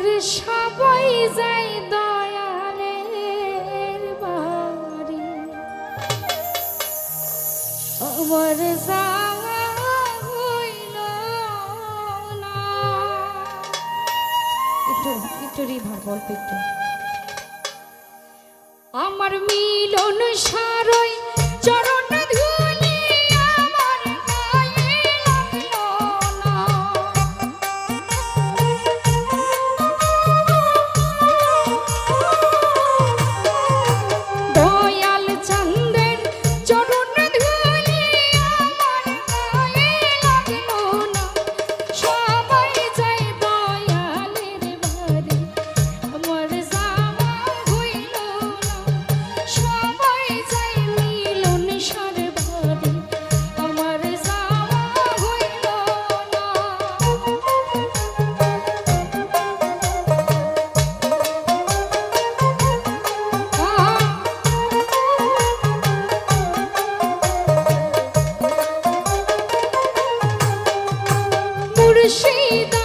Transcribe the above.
ওরে সবাই যাই দয়ালের বাড়ি, আমার যাওয়া হইল না। একটু রিভার বলতে একটু। আমার মিলন সারই চরণ ধুলি আমার গায়ে লাগলো না। দয়াল চাঁদের চরণ ধুলি আমার গায়ে লাগলো না। সবাই যায় দয়ালের বাড়ি, আমার যাওয়া হইল না। সবাই যায় মিলন সার বাড়ি, আমার যাওয়া হইল না। মুর্শিদা